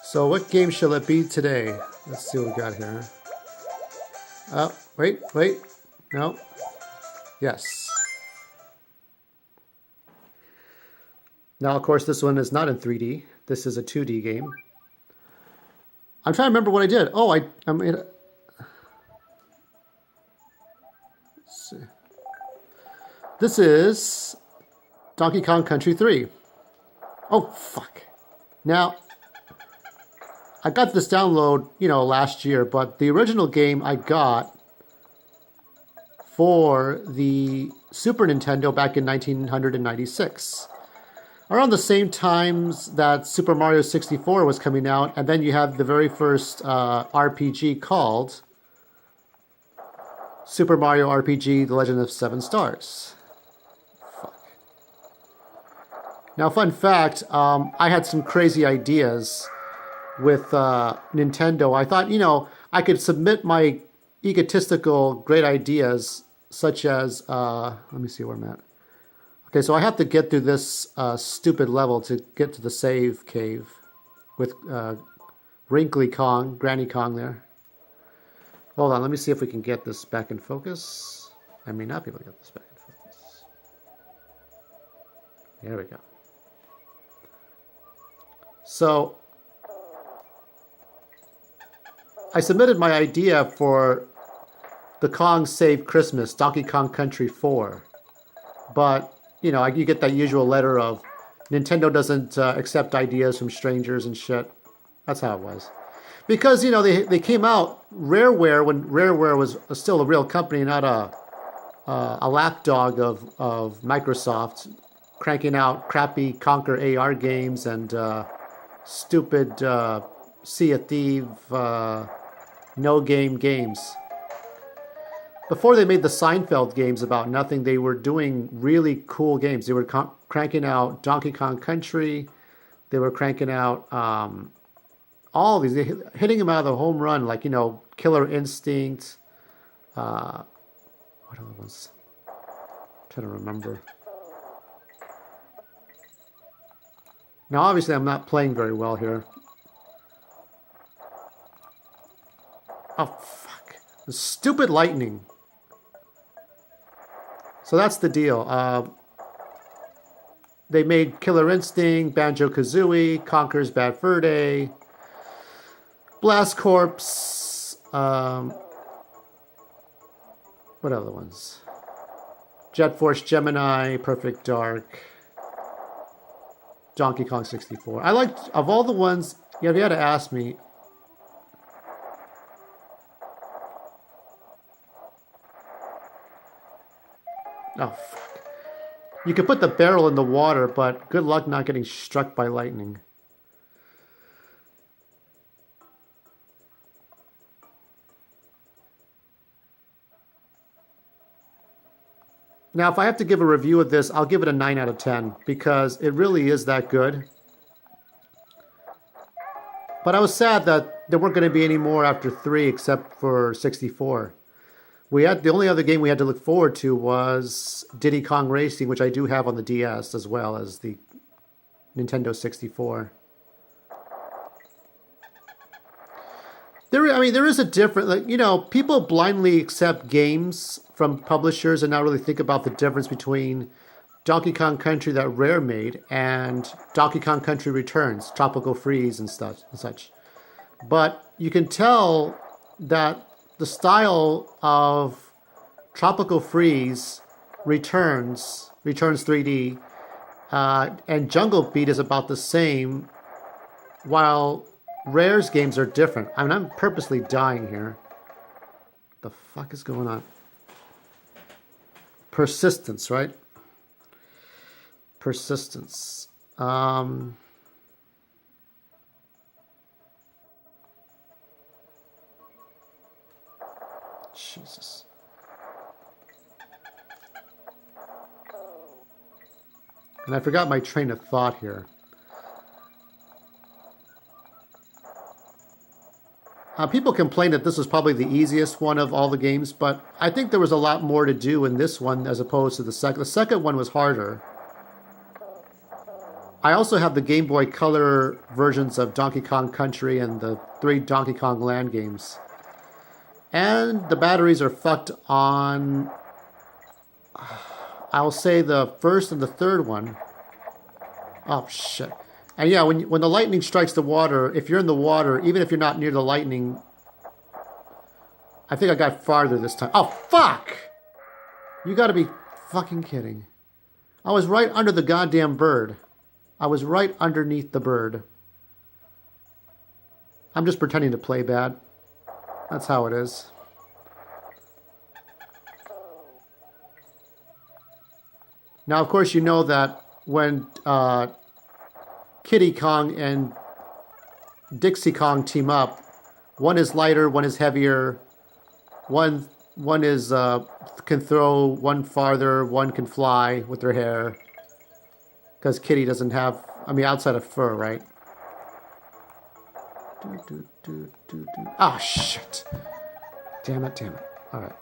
So what game shall it be today? Let's see what we got here. Oh, wait. No. Yes. Now, of course, this one is not in 3D. This is a 2D game. I'm trying to remember what I did. Oh, I made it. Let's see. This is Donkey Kong Country 3. Oh, fuck. Now, I got this download, last year, but the original game I got for the Super Nintendo back in 1996. Around the same times that Super Mario 64 was coming out, and then you have the very first RPG called Super Mario RPG The Legend of Seven Stars. Fuck. Now, fun fact, I had some crazy ideas with Nintendo. I thought, I could submit my egotistical great ideas, such as, let me see where I'm at. Okay, so I have to get through this stupid level to get to the save cave with Wrinkly Kong, Granny Kong there. Hold on, let me see if we can get this back in focus. I may not be able to get this back in focus. There we go. So, I submitted my idea for the Kong Save Christmas, Donkey Kong Country 4. But, you get that usual letter of Nintendo doesn't accept ideas from strangers and shit. That's how it was. Because, they came out Rareware when Rareware was still a real company, not a lapdog of Microsoft, cranking out crappy Conquer AR games and stupid Sea of Thieves no game games. Before they made the Seinfeld games about nothing, they were doing really cool games. They were cranking out Donkey Kong Country. They were cranking out all these, hitting them out of the home run, like, Killer Instinct. What other ones? I'm trying to remember. Now, obviously, I'm not playing very well here. Oh, fuck. The stupid lightning. So that's the deal. They made Killer Instinct, Banjo-Kazooie, Conker's Bad Fur Day, Blast Corps, what other ones? Jet Force Gemini, Perfect Dark, Donkey Kong 64. I liked, of all the ones, if you had to ask me, oh, fuck. You could put the barrel in the water, but good luck not getting struck by lightning. Now, if I have to give a review of this, I'll give it a 9 out of 10 because it really is that good. But I was sad that there weren't going to be any more after 3 except for 64. The only other game we had to look forward to was Diddy Kong Racing, which I do have on the DS as well as the Nintendo 64. There is a difference. People blindly accept games from publishers and not really think about the difference between Donkey Kong Country that Rare made and Donkey Kong Country Returns, Tropical Freeze and such. But you can tell that the style of Tropical Freeze Returns 3D, and Jungle Beat is about the same, while Rare's games are different. I'm purposely dying here. What the fuck is going on? Persistence, right? Persistence. Jesus. And I forgot my train of thought here. People complained that this was probably the easiest one of all the games, but I think there was a lot more to do in this one as opposed to the second. The second one was harder. I also have the Game Boy Color versions of Donkey Kong Country and the 3 Donkey Kong Land games. And the batteries are fucked on, I'll say, the first and the third one. Oh, shit. And yeah, when the lightning strikes the water, if you're in the water, even if you're not near the lightning... I think I got farther this time. Oh, fuck! You gotta be fucking kidding. I was right under the goddamn bird. I was right underneath the bird. I'm just pretending to play bad. That's how it is. Now, of course, you know that when Kiddy Kong and Dixie Kong team up, one is lighter, one is heavier, one is can throw, one farther, one can fly with their hair. Because Kitty doesn't have, I mean, outside of fur, right? Ah, shit. Damn it. All right.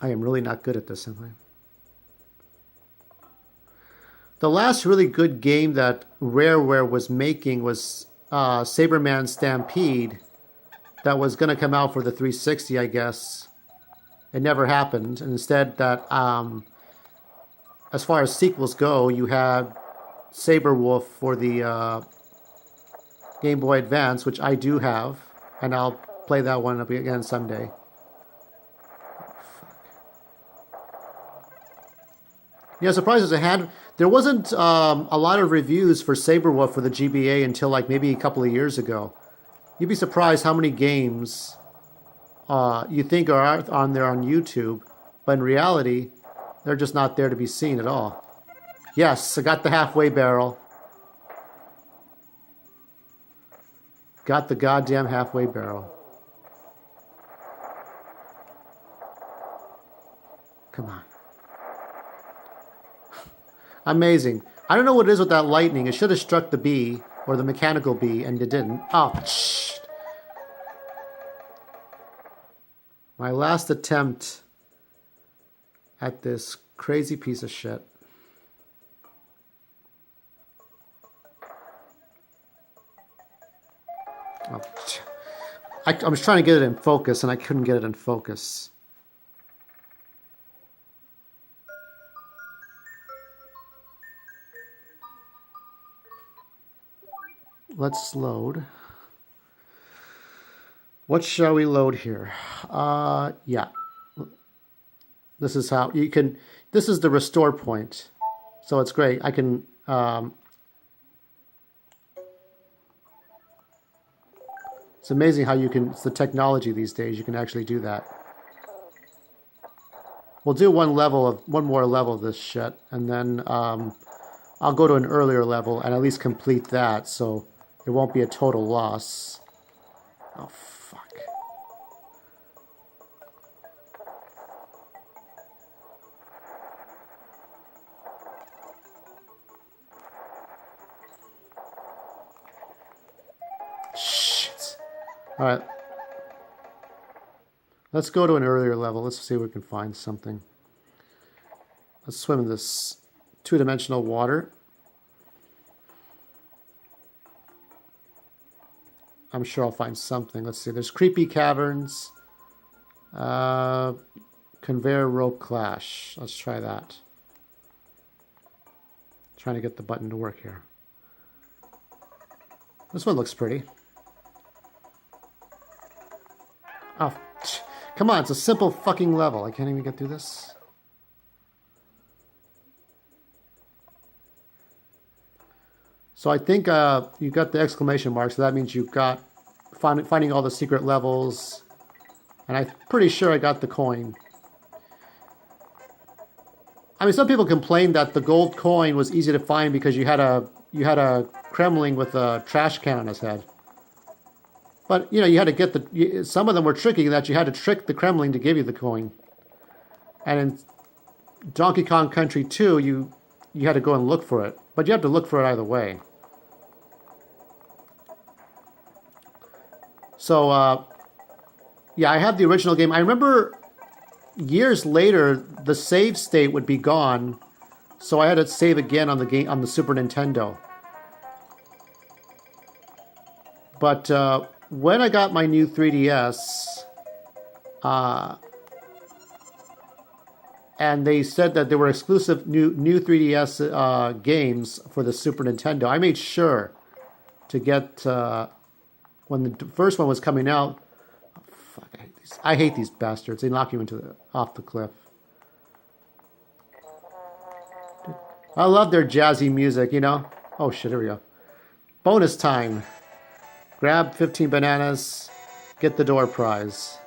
I am really not good at this, am I? The last really good game that Rareware was making was Saberman Stampede. That was going to come out for the 360, I guess. It never happened. And instead, that as far as sequels go, you had Saberwolf for the Game Boy Advance, which I do have, and I'll play that one again someday. Yeah, surprised there wasn't a lot of reviews for Saberwolf for the GBA until like maybe a couple of years ago. You'd be surprised how many games you think are on there on YouTube, but in reality, they're just not there to be seen at all. Yes, I got the halfway barrel. Got the goddamn halfway barrel. Come on. Amazing. I don't know what it is with that lightning. It should have struck the bee, or the mechanical bee, and it didn't. Oh, shh. My last attempt at this crazy piece of shit. Oh, I was trying to get it in focus, and I couldn't get it in focus. Let's load. What shall we load here? Yeah. This is how you can, this is the restore point. So it's great. I can, it's amazing how you can, it's the technology these days, you can actually do that. We'll do one more level of this shit, and then I'll go to an earlier level and at least complete that, so it won't be a total loss. Oh, fuck. Shit. Alright. Let's go to an earlier level. Let's see if we can find something. Let's swim in this two-dimensional water. I'm sure I'll find something. Let's see. There's creepy caverns. Conveyor rope clash. Let's try that. Trying to get the button to work here. This one looks pretty. Oh, come on. It's a simple fucking level. I can't even get through this. So I think you got the exclamation mark, so that means you've got finding all the secret levels, and I'm pretty sure I got the coin. I mean, some people complained that the gold coin was easy to find because you had a Kremling with a trash can on his head. But you know, you had to get some of them were tricky that you had to trick the Kremling to give you the coin. And in Donkey Kong Country 2, you had to go and look for it, but you have to look for it either way. So, yeah, I have the original game. I remember years later, the save state would be gone. So I had to save again on the Super Nintendo. But when I got my new 3DS, and they said that there were exclusive new 3DS games for the Super Nintendo, I made sure to get when the first one was coming out. Oh, fuck, I hate these bastards. They knock you off the cliff. I love their jazzy music, you know. Oh shit, here we go. Bonus time. Grab 15 bananas. Get the door prize.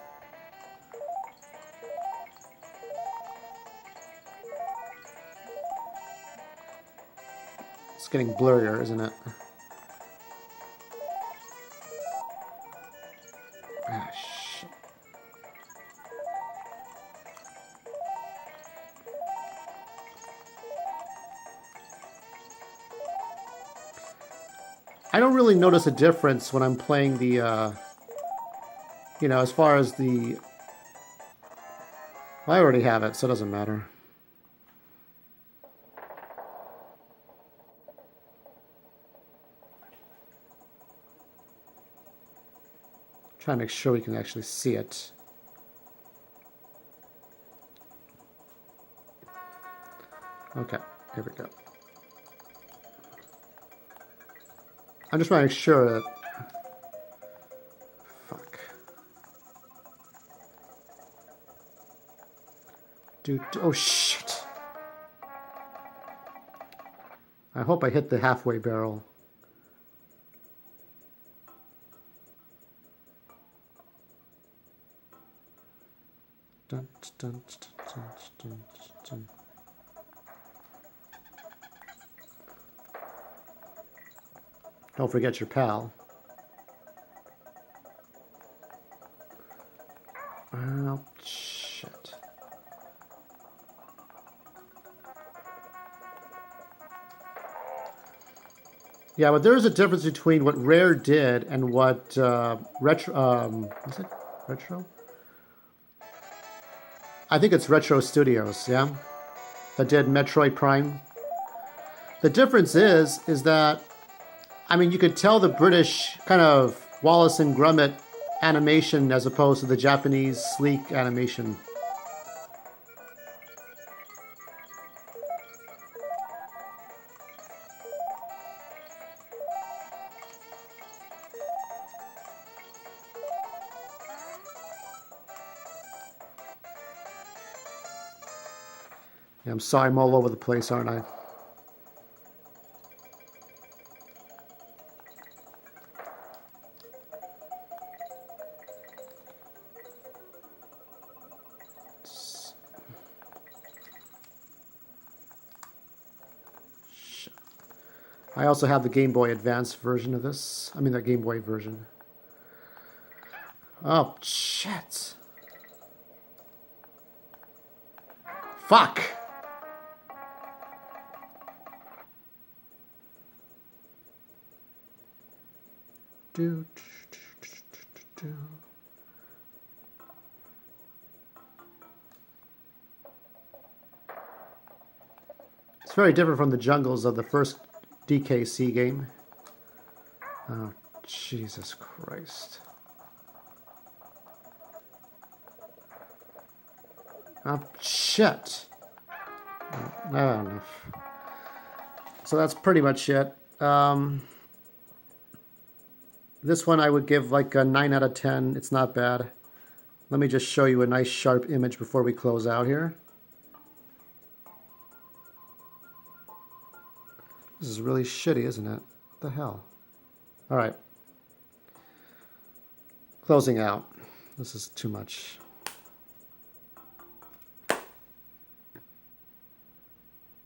It's getting blurrier, isn't it? Ah, shit. I don't really notice a difference when I'm playing the, you know, as far as the... Well, I already have it, so it doesn't matter. Trying to make sure we can actually see it. Okay, here we go. I'm just trying to make sure that... Fuck. Dude, oh shit. I hope I hit the halfway barrel. Dun, dun, dun, dun, dun. Don't forget your pal. Oh, shit. Yeah, but there's a difference between what Rare did and what Retro... is it Retro? I think it's Retro Studios, yeah? That did Metroid Prime. The difference is that, I mean, you could tell the British kind of Wallace and Gromit animation as opposed to the Japanese sleek animation. Yeah, I'm sorry, I'm all over the place, aren't I? I also have the Game Boy Advance version of this. I mean, the Game Boy version. Oh, shit. Fuck! Do, do, do, do, do. It's very different from the jungles of the first DKC game. Oh, Jesus Christ. Oh, shit. Not enough. So that's pretty much it. This one I would give like a 9 out of 10. It's not bad. Let me just show you a nice sharp image before we close out here. This is really shitty, isn't it? What the hell? All right. Closing out. This is too much.